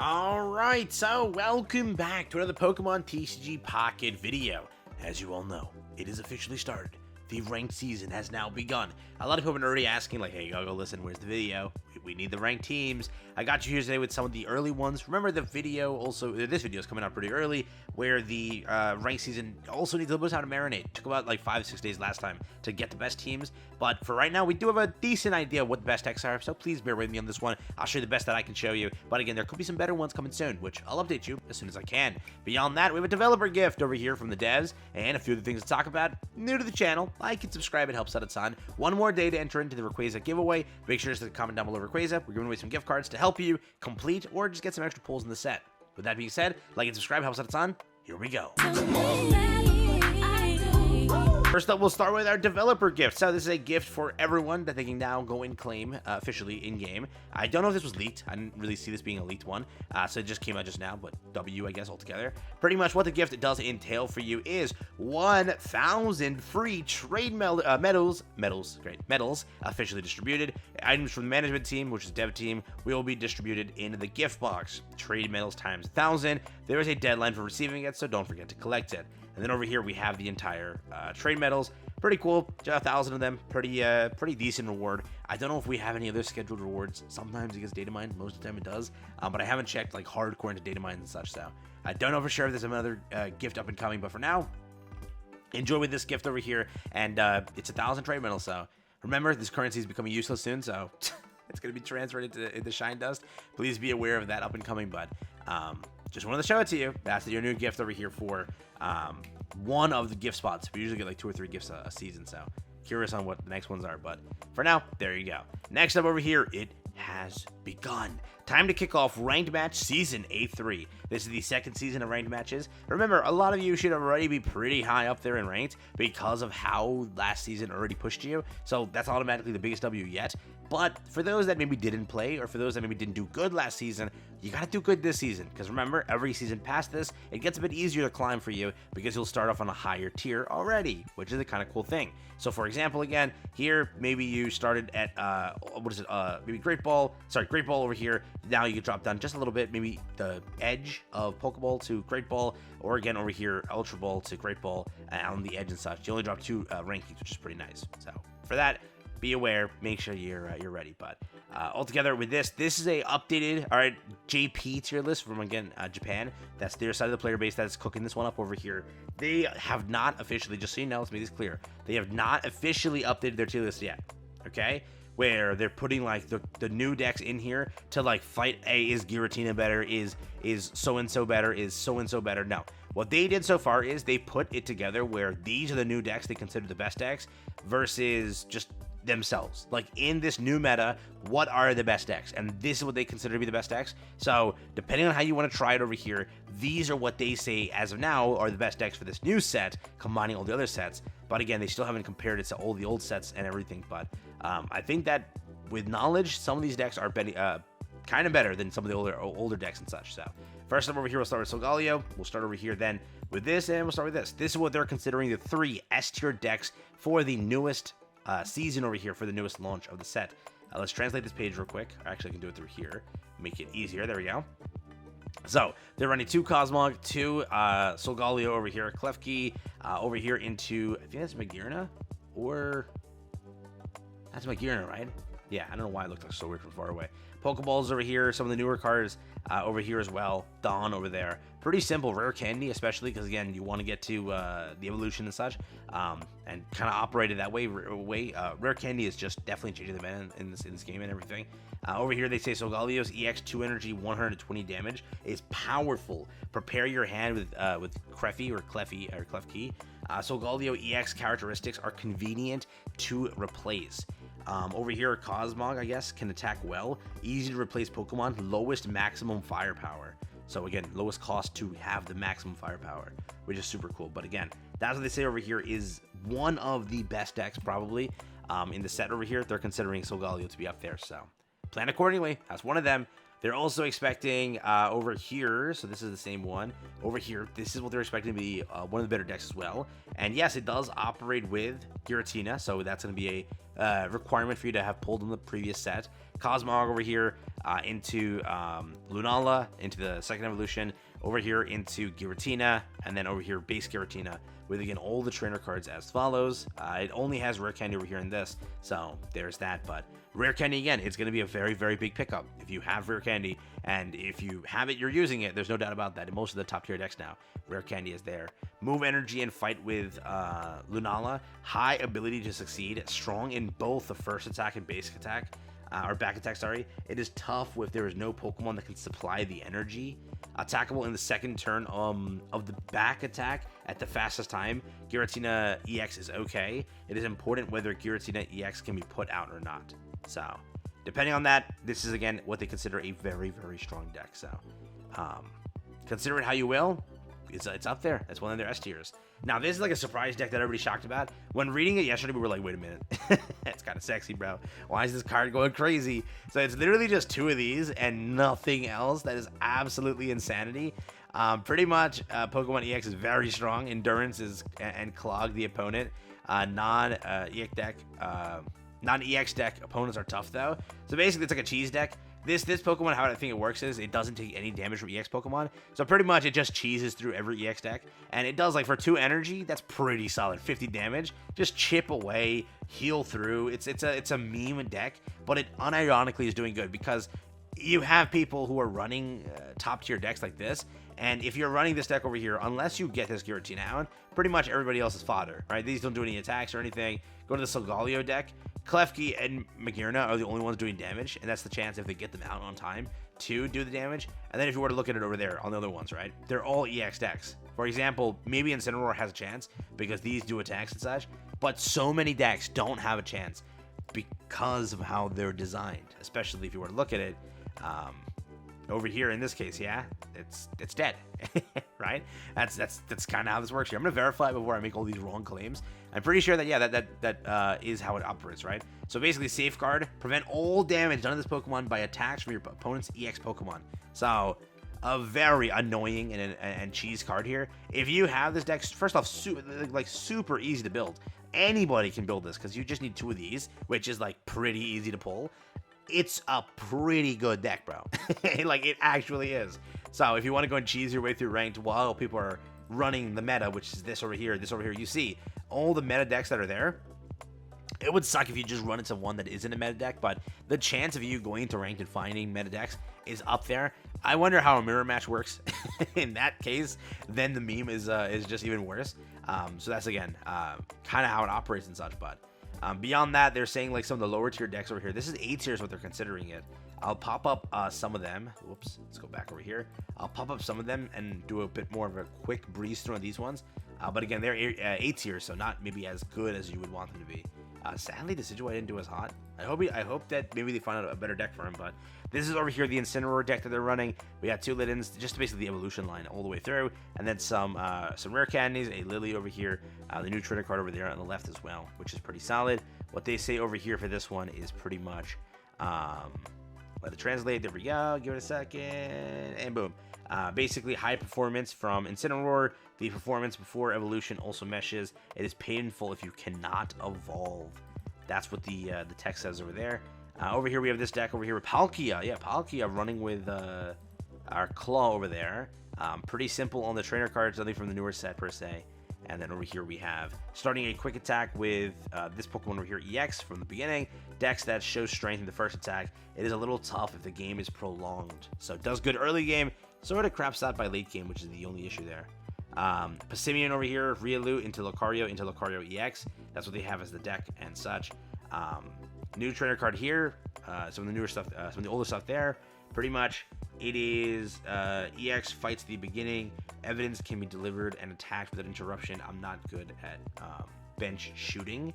Alright, so welcome back to another Pokemon TCG Pocket video. As you all know, it is officially started. The ranked season has now begun. A lot of people have been already asking, like, hey, go listen, where's the video? We need the ranked teams. I got you here today with some of the early ones. Remember the video also, this video is coming out pretty early, where the ranked season also needs a little bit of time to marinate. It took about like 5 to 6 days last time to get the best teams. But for right now, we do have a decent idea of what the best decks are. So please bear with me on this one. I'll show you the best that I can show you. But again, there could be some better ones coming soon, which I'll update you as soon as I can. Beyond that, we have a developer gift over here from the devs and a few other things to talk about. New to the channel, like and subscribe. It helps out a ton. One more day to enter into the Rayquaza giveaway. Make sure to comment down below Rayquaza. We're giving away some gift cards to help you complete or just get some extra pulls in the set. With that being said, like and subscribe helps out a ton. Here we go. First up, we'll start with our developer gift. So this is a gift for everyone that they can now go and claim officially in-game. I don't know if this was leaked. I didn't really see this being a leaked one. So it just came out just now, but W, I guess, altogether. Pretty much what the gift does entail for you is 1,000 free trade medals officially distributed. Items from the management team, which is the dev team, will be distributed into the gift box. Trade medals times 1,000. There is a deadline for receiving it, so don't forget to collect it. And then over here, we have the entire trade medals. Pretty cool. Just 1,000 of them. Pretty decent reward. I don't know if we have any other scheduled rewards. Sometimes it gets data mined. Most of the time it does. But I haven't checked like hardcore into data mines and such. So I don't know for sure if there's another gift up and coming. But for now, enjoy with this gift over here. And it's 1,000 trade medals. So remember, this currency is becoming useless soon. So it's going to be transferred into Shine Dust. Please be aware of that up and coming. But just wanted to show it to you. That's your new gift over here for one of the gift spots. We usually get like 2 or 3 gifts a season, so curious on what the next ones are. But for now, there you go. Next up over here, it has begun. Time to kick off Ranked Match Season A3. This is the second season of Ranked Matches. Remember, a lot of you should already be pretty high up there in Ranked because of how last season already pushed you. So that's automatically the biggest W yet. But for those that maybe didn't play, or for those that maybe didn't do good last season, you gotta do good this season. Because remember, every season past this, it gets a bit easier to climb for you because you'll start off on a higher tier already, which is a kind of cool thing. So for example, again, here, maybe you started at, maybe Great Ball over here. Now you can drop down just a little bit, maybe the edge of Pokeball to Great Ball, or again over here, Ultra Ball to Great Ball on the edge and such. You only drop 2 rankings, which is pretty nice. So for that, be aware, make sure you're ready. But altogether with this is a updated, all right, JP tier list from, again, Japan. That's their side of the player base that's cooking this one up over here. They have not officially, just so you know, let's make this clear, they have not officially updated their tier list yet, okay? Where they're putting like the new decks in here to like fight, is Giratina better, is so-and-so better, is so-and-so better. No, what they did so far is they put it together where these are the new decks they consider the best decks versus just themselves. Like in this new meta, what are the best decks? And this is what they consider to be the best decks. So depending on how you want to try it over here, these are what they say as of now are the best decks for this new set, combining all the other sets. But again, they still haven't compared it to all the old sets and everything. But I think that with knowledge, some of these decks are kind of better than some of the older decks and such. So first up over here, we'll start with Solgaleo. We'll start over here then with this, and we'll start with this. This is what they're considering the 3 S-tier decks for the newest season over here, for the newest launch of the set. Let's translate this page real quick. Actually, I can do it through here, make it easier. There we go. So they're running 2 Cosmog, 2 Solgaleo over here, Klefki over here into, I think that's Magearna, or that's Magearna, right? Yeah, I don't know why it looked like so weird from far away. Pokeballs over here, some of the newer cards over here as well. Dawn over there. Pretty simple, rare candy, especially because, again, you want to get to the evolution and such, and kind of operate it that way. Rare candy is just definitely changing the meta in this game and everything. Over here, they say Solgaleo's EX 2 energy, 120 damage is powerful. Prepare your hand with Klefki. Solgaleo EX characteristics are convenient to replace. Over here, Cosmog, I guess, can attack well. Easy to replace Pokemon. Lowest maximum firepower. So again, lowest cost to have the maximum firepower, which is super cool. But again, that's what they say over here is one of the best decks probably in the set over here. They're considering Solgaleo to be up there. So plan accordingly. That's one of them. They're also expecting over here, so this is the same one. Over here, this is what they're expecting to be one of the better decks as well. And yes, it does operate with Giratina, so that's going to be a requirement for you to have pulled in the previous set. Cosmog over here into Lunala, into the second evolution, over here into Giratina, and then over here base Giratina, with again all the trainer cards as follows. It only has rare candy over here in this, so there's that. But rare candy again, it's going to be a very, very big pickup if you have rare candy, and if you have it, you're using it. There's no doubt about that. In most of the top tier decks now, rare candy is there. Move energy and fight with Lunala. High ability to succeed, strong in both the first attack and basic attack. Or back attack, sorry. It is tough if there is no Pokemon that can supply the energy. Attackable in the second turn of the back attack at the fastest time. Giratina EX is okay. It is important whether Giratina EX can be put out or not. So, depending on that, this is again what they consider a very, very strong deck. So, consider it how you will. It's up there. It's one of their S tiers. Now, this is like a surprise deck that everybody's shocked about. When reading it yesterday, we were like, wait a minute. It's kind of sexy, bro. Why is this card going crazy? So it's literally just 2 of these and nothing else. That is absolutely insanity. Pretty much, Pokemon EX is very strong. Endurance is and clog the opponent. Non-EX deck opponents are tough, though. So basically, it's like a cheese deck. This Pokemon, how I think it works is it doesn't take any damage from EX Pokemon. So pretty much it just cheeses through every EX deck. And it does, like, for 2 energy, that's pretty solid. 50 damage. Just chip away, heal through. It's a meme deck, but it unironically is doing good because you have people who are running top tier decks like this. And if you're running this deck over here, unless you get this Giratina out, pretty much everybody else is fodder, right? These don't do any attacks or anything. Go to the Solgaleo deck. Klefki and Magearna are the only ones doing damage, and that's the chance if they get them out on time to do the damage. And then if you were to look at it over there on the other ones, right? They're all EX decks. For example, maybe Incineroar has a chance because these do attacks and such, but so many decks don't have a chance because of how they're designed, especially if you were to look at it. Over here in this case, yeah, it's dead, right? That's kind of how this works here. I'm gonna verify before I make all these wrong claims. I'm pretty sure that yeah, that is how it operates, right? So basically, safeguard, prevent all damage done to this Pokemon by attacks from your opponent's EX Pokemon. So a very annoying and cheese card here. If you have this deck, first off, super easy to build. Anybody can build this because you just need 2 of these, which is like pretty easy to pull. It's a pretty good deck, bro. Like, it actually is. So if you want to go and cheese your way through ranked while people are running the meta, which is this over here, you see all the meta decks that are there. It would suck if you just run into one that isn't a meta deck, but the chance of you going to ranked and finding meta decks is up there. I wonder how a mirror match works. In that case, then the meme is just even worse. So that's, again, kind of how it operates and such, but... beyond that, they're saying like some of the lower tier decks over here. This is A tier is what they're considering it. I'll pop up some of them. Whoops, let's go back over here. I'll pop up some of them and do a bit more of a quick breeze through on these ones. But again, they're A tier, so not maybe as good as you would want them to be. Sadly, the Decidueye didn't do as hot. I hope that maybe they find a better deck for him. But this is over here the Incineroar deck that they're running. We got 2 Lidens, just basically the evolution line all the way through, and then some rare candies, a Lily over here, the new trainer card over there on the left as well, which is pretty solid. What they say over here for this one is pretty much, let it translate. There we go. Give it a second, and boom. Basically, high performance from Incineroar. The performance before evolution also meshes. It is painful if you cannot evolve. That's what the text says over there. Over here, we have this deck over here with Palkia. Yeah, Palkia running with our Claw over there. Pretty simple on the trainer cards, nothing from the newer set per se. And then over here we have starting a quick attack with this Pokemon over here, EX, from the beginning. Decks that show strength in the first attack. It is a little tough if the game is prolonged. So it does good early game, sort of craps out by late game, which is the only issue there. Passimian over here, Riolu into Lucario EX. That's what they have as the deck and such. New trainer card here. Some of the newer stuff, some of the older stuff there. Pretty much, it is EX fights the beginning. Evidence can be delivered and attacked without interruption. I'm not good at bench shooting.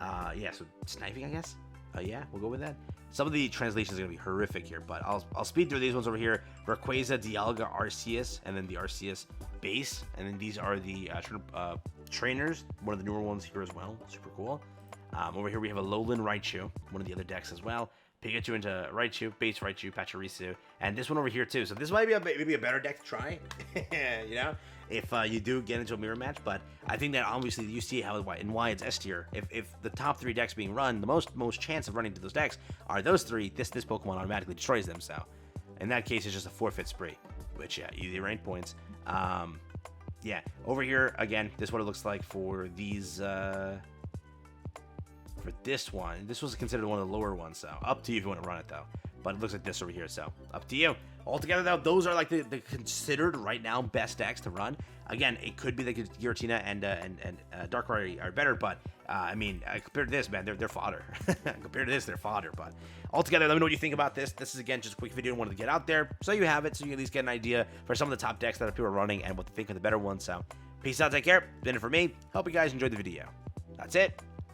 Yeah, so sniping, I guess. Yeah, we'll go with that. Some of the translations are going to be horrific here, but I'll speed through these ones over here. Rayquaza, Dialga, Arceus, and then the Arceus base. And then these are the trainers, one of the newer ones here as well. Super cool. Over here we have a Lowland Raichu, one of the other decks as well. Pikachu into Raichu, base Raichu, Pachirisu, and this one over here too. So this might be maybe a better deck to try, you know, if you do get into a mirror match. But I think that obviously you see how and why it's S tier. If the top 3 decks being run, the most chance of running to those decks are those 3. This Pokemon automatically destroys them. So in that case, it's just a forfeit spree, which yeah, easy rank points. Yeah, over here again, this is what it looks like for these. For this one, this was considered one of the lower ones, so up to you if you want to run it though. But it looks like this over here, so up to you. Altogether though, those are like the considered right now best decks to run. Again, it could be that Giratina and Darkrai are better, but I mean, compared to this, man, they're fodder. Compared to this, they're fodder. But altogether, let me know what you think about this. This is again just a quick video I wanted to get out there, so you have it, so you can at least get an idea for some of the top decks that people are running and what they think are the better ones. So peace out, take care. Been it for me. Hope you guys enjoyed the video. That's it.